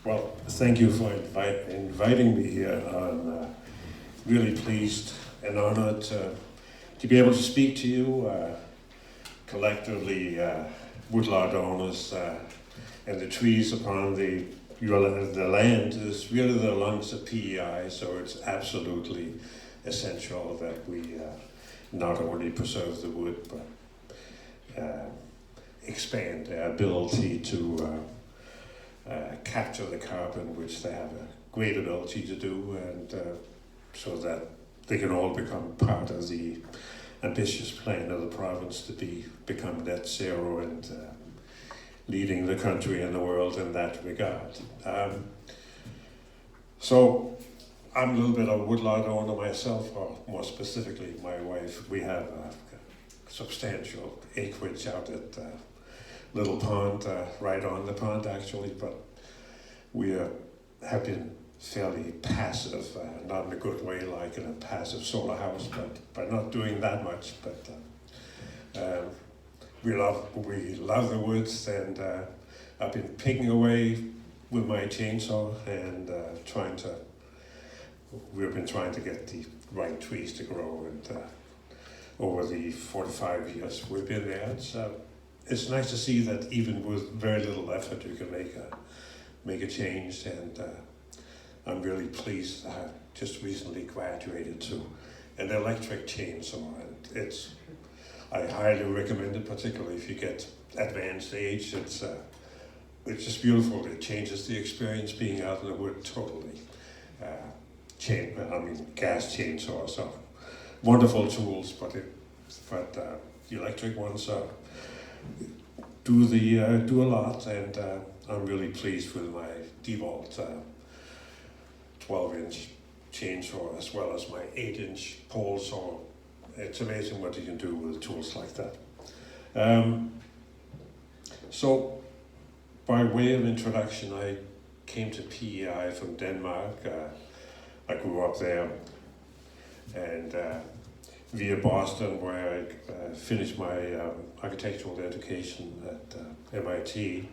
Well, thank you for inviting me here. I'm really pleased and honored to be able to speak to you collectively, woodlot owners, and the trees upon the land is really the lungs of PEI, so it's absolutely essential that we not only preserve the wood, but expand their ability to capture the carbon, which they have a great ability to do, and so that they can all become part of the ambitious plan of the province to become net zero and leading the country and the world in that regard. So I'm a little bit of a woodlot owner myself, or more specifically my wife. We have a substantial acreage out at Little Pond, right on the pond actually, but we have been fairly passive, not in a good way like in a passive solar house, but by not doing that much. But we love the woods, and I've been picking away with my chainsaw and we've been trying to get the right trees to grow, and over the 45 years we've been there, it's nice to see that even with very little effort you can make a change, and I'm really pleased. I have just recently graduated to an electric chainsaw, and I highly recommend it, particularly if you get advanced age. It's just beautiful. It changes the experience being out in the wood totally. Gas chainsaws are wonderful tools, but the electric ones do a lot, and I'm really pleased with my DeWalt 12-inch chainsaw as well as my 8-inch pole saw. It's amazing what you can do with tools like that. So, by way of introduction, I came to PEI from Denmark. I grew up there, and via Boston, where I finished my architectural education at MIT.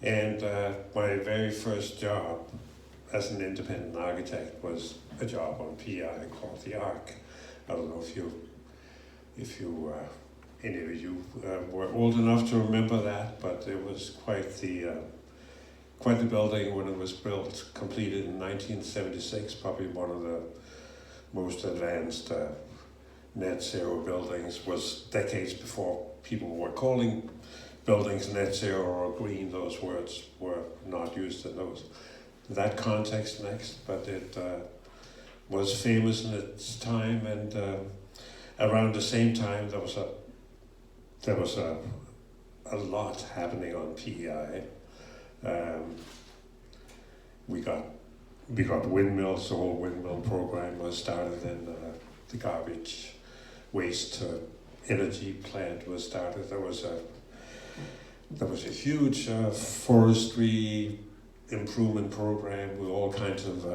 And my very first job as an independent architect was a job on PEI called the ARC. I don't know if any of you were old enough to remember that, but it was quite the building when it was built, completed in 1976, probably one of the most advanced net zero buildings. Was decades before people were calling buildings net zero or green. Those words were not used in that context next, but it was famous in its time, and around the same time there was a lot happening on PEI. We got windmills. The whole windmill program was started, and the garbage waste energy plant was started. There was a huge forestry improvement program with all kinds of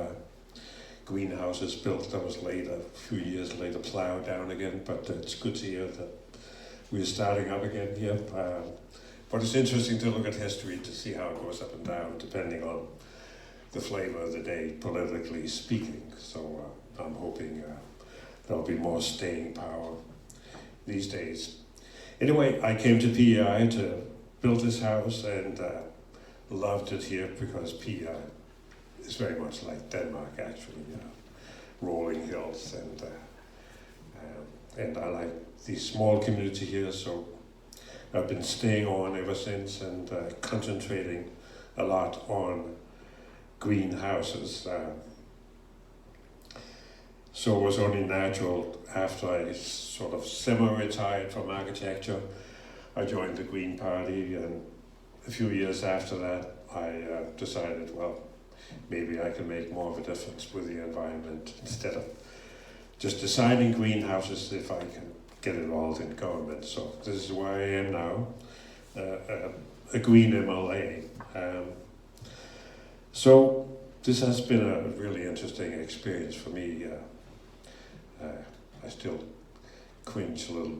greenhouses built. That was later, a few years later, plowed down again, but it's good to hear that we're starting up again here. But it's interesting to look at history to see how it goes up and down, depending on the flavor of the day, politically speaking. So I'm hoping there'll be more staying power these days. Anyway, I came to PEI to build this house, and loved it here because PEI is very much like Denmark, actually. Rolling hills, and I like the small community here, so I've been staying on ever since, and concentrating a lot on greenhouses. So it was only natural after I sort of semi-retired from architecture, I joined the Green Party, and a few years after that I decided, well, maybe I can make more of a difference with the environment instead of just designing greenhouses, if I can get involved in government. So this is where I am now, a Green MLA. So this has been a really interesting experience for me. I still cringe a little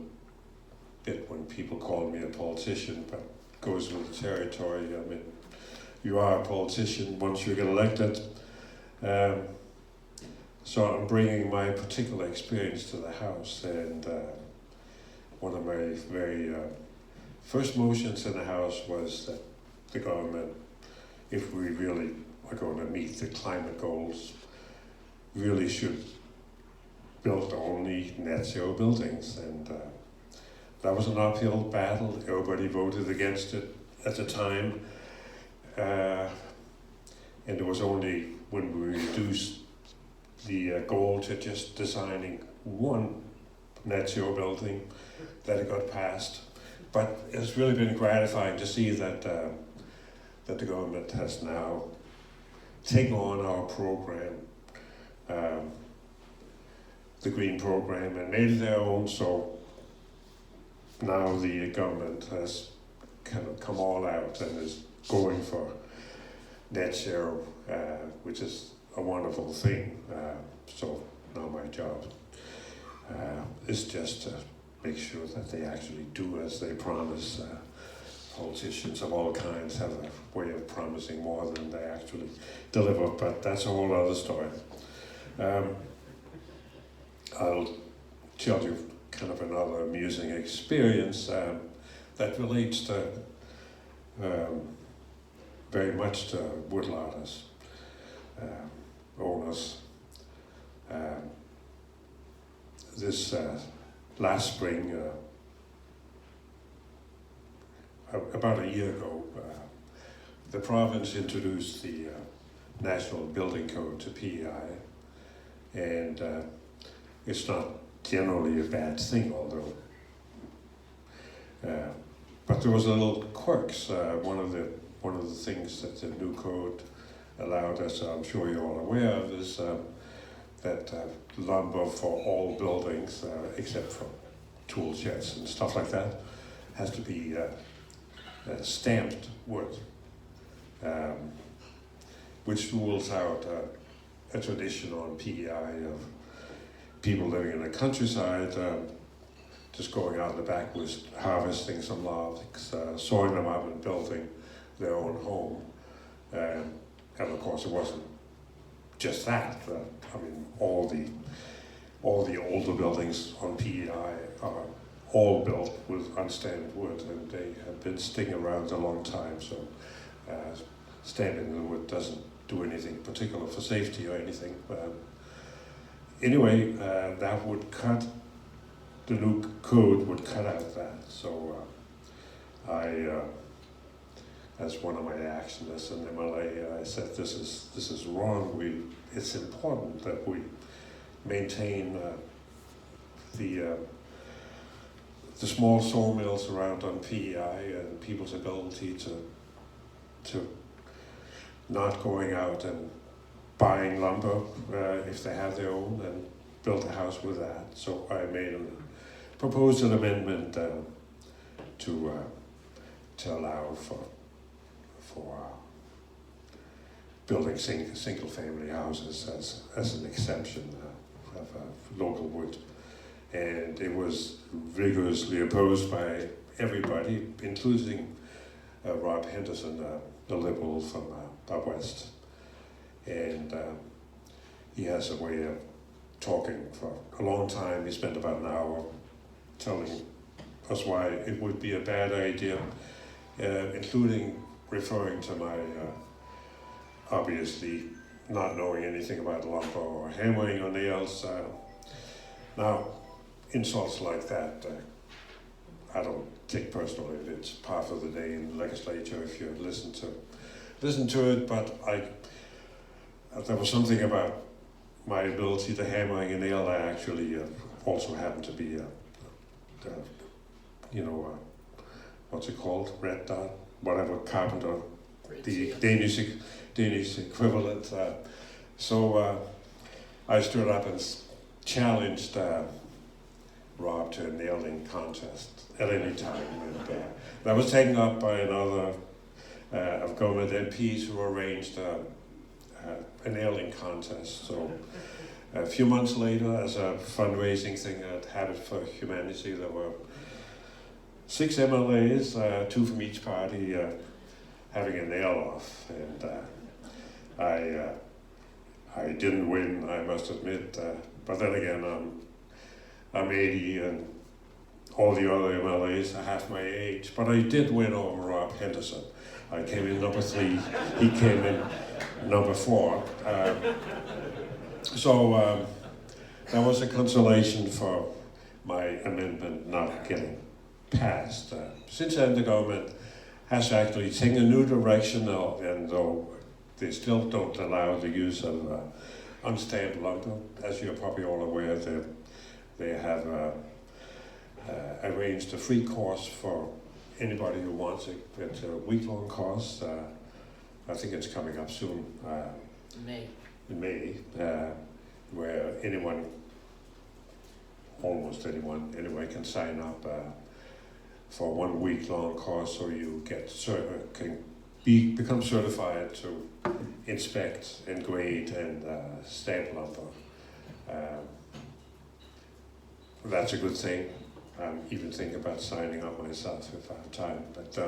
bit when people call me a politician, but it goes with the territory. I mean, you are a politician once you get elected. So I'm bringing my particular experience to the House, and one of my very first motions in the House was that the government, if we really are going to meet the climate goals, really should build only net zero buildings. And that was an uphill battle. Everybody voted against it at the time. And it was only when we reduced the goal to just designing one net zero building that it got passed. But it's really been gratifying to see that that the government has now taken on our program, the green program, and made it their own. So now the government has kind of come all out and is going for net zero, which is a wonderful thing. So now my job is just to make sure that they actually do as they promise. Politicians of all kinds have a way of promising more than they actually deliver, but that's a whole other story. I'll tell you kind of another amusing experience that relates to very much to woodlotters, owners. This last spring, about a year ago, the province introduced the National Building Code to PEI, and it's not generally a bad thing, although. But there was a little quirks. One of the things that the new code allowed us, I'm sure you're all aware of, is that lumber for all buildings, except for tool sheds and stuff like that, has to be stamped wood, which rules out a tradition on PEI of people living in the countryside just going out in the backwoods, harvesting some logs, sawing them up and building their own home. And of course it wasn't just that. I mean, all the older buildings on PEI are all built with unstamped wood, and they have been sticking around a long time, so stamping the wood doesn't do anything particular for safety or anything. Anyway, that would cut, the new code would cut out that. So I, as one of my actions as an MLA, I said this is wrong. It's important that we maintain the small sawmills around on PEI and people's ability to not going out and buying lumber if they have their own and build a house with that. So I proposed an amendment to allow for building single-family houses as an exception of local wood. And it was vigorously opposed by everybody, including Rob Henderson, the Liberal from out west. And he has a way of talking for a long time. He spent about an hour telling us why it would be a bad idea, including referring to my obviously not knowing anything about lumber or hammering on nails. Now, insults like that, I don't take personally. It's part of the day in the legislature if you listen to it, but there was something about my ability to hammering a nail. I actually also happened to be what's it called? Red dot, whatever, carpenter, the Danish equivalent. So I stood up and challenged Rob to a nailing contest at any time. And that was taken up by another of government MPs who arranged a nailing contest. So a few months later, as a fundraising thing at Habit for Humanity, there were 6 MLAs, 2 from each party, having a nail off, and I didn't win, I must admit, but then again, I'm 80 and all the other MLAs are half my age, but I did win over Rob Henderson. I came in number 3, he came in number 4. So that was a consolation for my amendment not getting passed. Since then, the government has actually taken a new direction, and though they still don't allow the use of unstamped lumber, as you're probably all aware, they have arranged a free course for anybody who wants it. It's a week-long course. I think it's coming up soon. In May, where anyone, almost anyone anyway, can sign up for 1 week-long course, so you can become certified to inspect and grade and stamp lumber. That's a good thing. I'm even thinking about signing up myself if I have time, but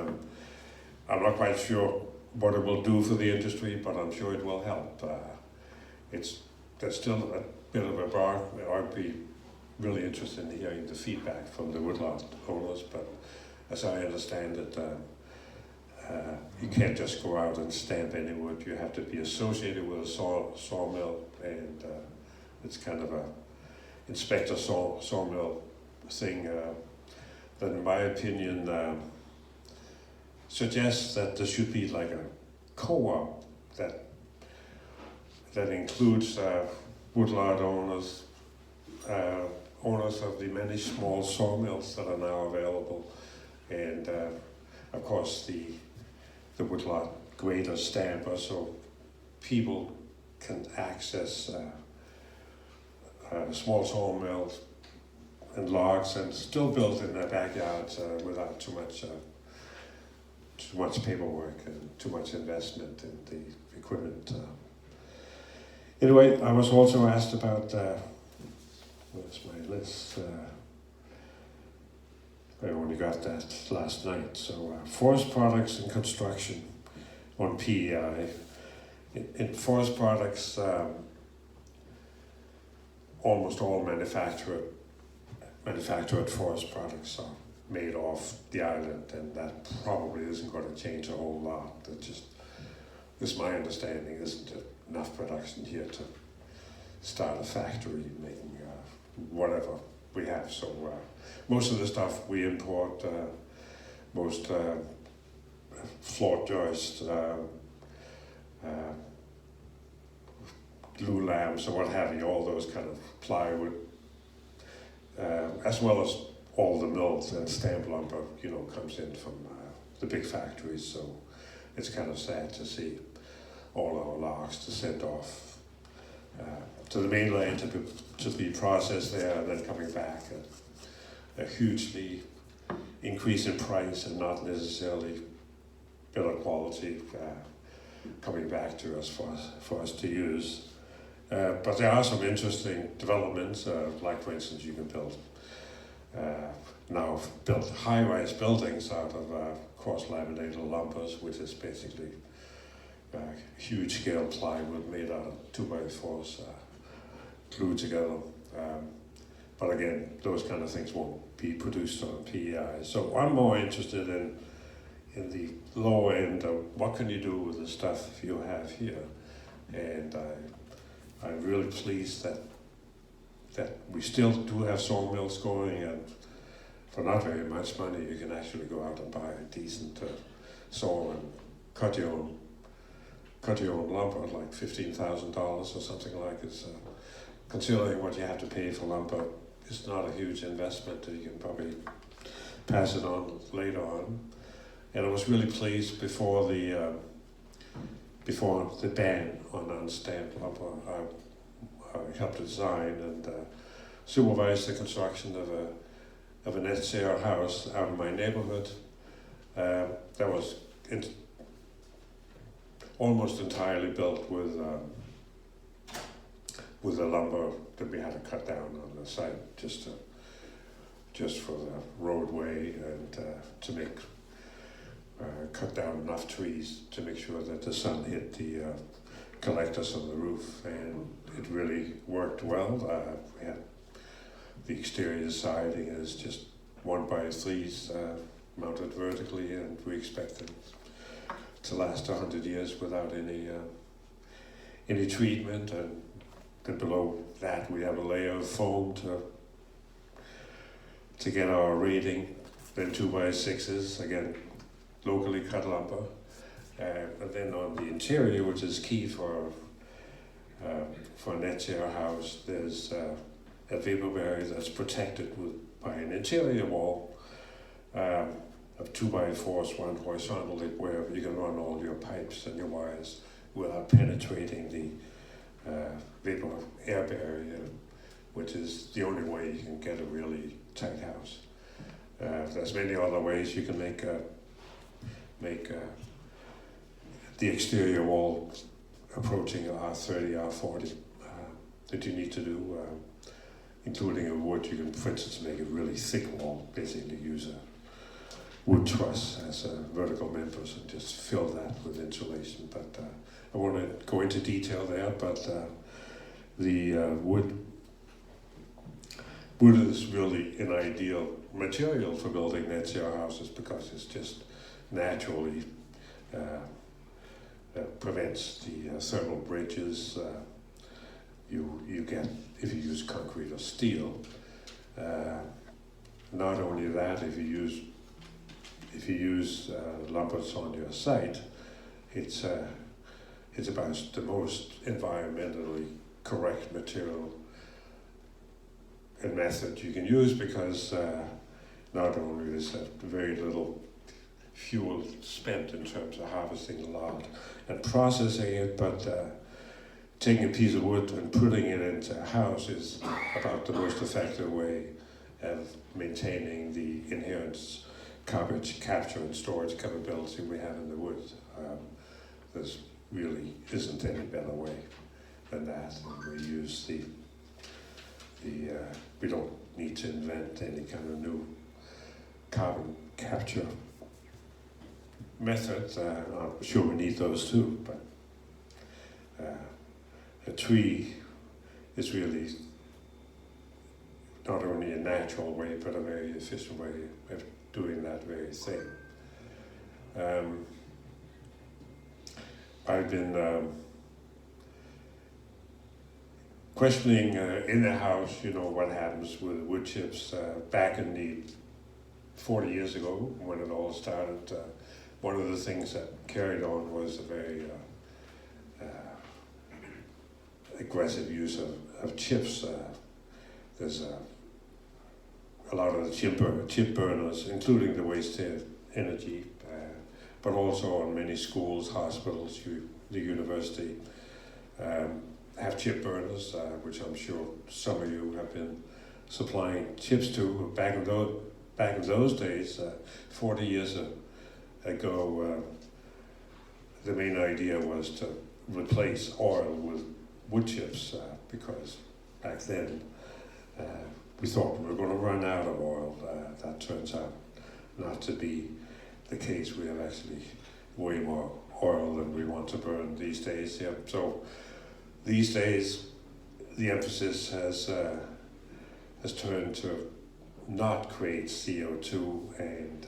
I'm not quite sure what it will do for the industry, but I'm sure it will help. There's still a bit of a bar. I'd be really interested in hearing the feedback from the woodlot owners, but as I understand it, you can't just go out and stamp any wood. You have to be associated with a sawmill, and it's kind of a inspector sawmill thing that, in my opinion, suggests that there should be like a co-op that includes woodlot owners, owners of the many small sawmills that are now available, and of course the woodlot grader stamper, so people can access small sawmills and logs and still build in their backyards without too much paperwork and too much investment in the equipment. Anyway, I was also asked about, where's my list? I only got that last night. So forest products and construction on PEI. In forest products, almost all manufactured forest products are made off the island, and that probably isn't going to change a whole lot. That just, this is my understanding, isn't enough production here to start a factory making whatever we have. So most of the stuff we import, most floor joists, glue lamps or what have you, all those kind of plywood, as well as all the mills and stamp lumber, comes in from the big factories. So it's kind of sad to see all our logs to send off to the mainland to be processed there, and then coming back a hugely increase in price and not necessarily better quality coming back to us for us to use. But there are some interesting developments, like for instance, you can now build high-rise buildings out of cross-laminated lumbers, which is basically huge-scale plywood made out of 2x4s glued together. But again, those kind of things won't be produced on PEI. So I'm more interested in the lower end of what can you do with the stuff you have here. And I'm really pleased that we still do have sawmills going, and for not very much money you can actually go out and buy a decent saw and cut your own lumber, like $15,000 or something like it. Considering what you have to pay for lumber, it's not a huge investment. You can probably pass it on later on. And I was really pleased before the ban on unstamped lumber. I helped design and supervise the construction of a net zero house out in my neighborhood. That was almost entirely built with the lumber that we had to cut down on the site just for the roadway and to make cut down enough trees to make sure that the sun hit the collectors on the roof, and it really worked well. We had the exterior siding is just 1x3s mounted vertically, and we expect them to last 100 years without any treatment. And then below that we have a layer of foam to get our rating. Then 2x6s, again, locally cut lumber. And then on the interior, which is key for a net zero house, there's a vapor barrier that's protected by an interior wall of 2x4s, one horizontally, where you can run all your pipes and your wires without penetrating the vapor air barrier, which is the only way you can get a really tight house. There's many other ways you can make the exterior wall approaching R30, R40 that you need to do, including a wood. You can, for instance, make a really thick wall, basically use a wood truss as a vertical members and just fill that with insulation. But I want to go into detail there, but the wood is really an ideal material for building net zero houses because it's just naturally prevents the thermal bridges you get if you use concrete or steel. Not only that, if you use lumbers on your site, it's about the most environmentally correct material and method you can use, because not only is there very little fuel spent in terms of harvesting the log and processing it, but taking a piece of wood and putting it into a house is about the most effective way of maintaining the inherent carbon capture and storage capability we have in the wood. There really isn't any better way than that. And we use we don't need to invent any kind of new carbon capture methods. I'm sure we need those too, but a tree is really not only a natural way, but a very efficient way of doing that very thing. I've been questioning in the house, what happens with wood chips back in the 40 years ago when it all started. One of the things that carried on was a very aggressive use of chips. There's a lot of the chip burners, including the waste energy, but also on many schools, hospitals, the university, have chip burners, which I'm sure some of you have been supplying chips to. Back in those days, 40 years ago, the main idea was to replace oil with wood chips, because back then we thought we were going to run out of oil. That turns out not to be the case. We have actually way more oil than we want to burn these days. Yeah. So these days, the emphasis has turned to not create CO2, and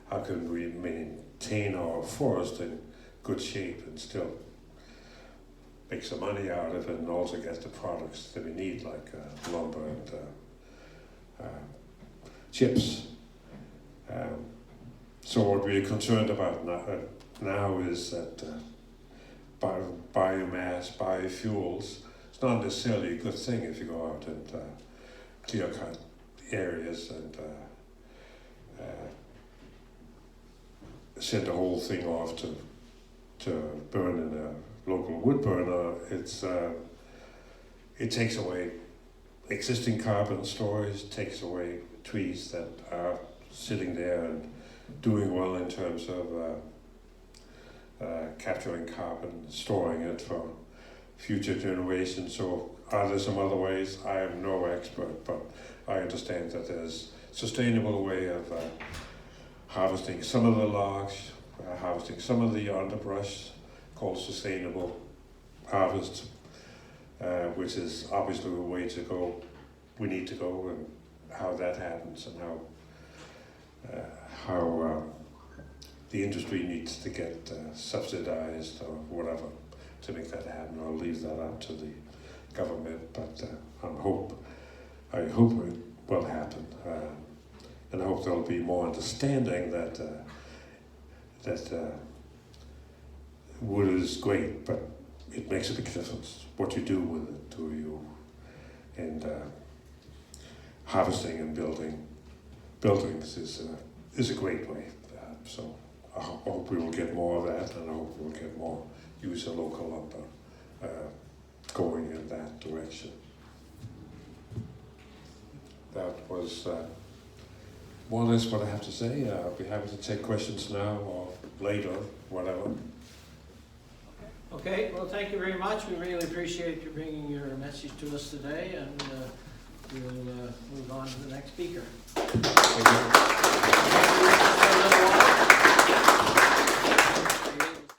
how can we maintain our forest in good shape and still make some money out of it, and also get the products that we need, like lumber and chips. So what we're concerned about now is that biomass, biofuels, it's not necessarily a good thing if you go out and clear cut areas and send the whole thing off to burn in a local wood burner. It takes away existing carbon storage, takes away trees that are sitting there and doing well in terms of capturing carbon, storing it for future generations. So are there some other ways? I am no expert, but I understand that there's a sustainable way of harvesting some of the logs, harvesting some of the underbrush, called sustainable harvest, which is obviously the way to go. We need to go, and how that happens, and how the industry needs to get subsidized or whatever to make that happen. I'll leave that up to the government, but I hope it will happen, and I hope there'll be more understanding that wood is great, but it makes a big difference what you do with it. Do you? And harvesting and building buildings is a great way. So I hope we will get more of that, and I hope we'll get more use of local lumber going in that direction. That was more or less what I have to say. I'll be happy to take questions now or later, whatever. Okay, well, thank you very much. We really appreciate you bringing your message to us today, and we'll move on to the next speaker. Thank you.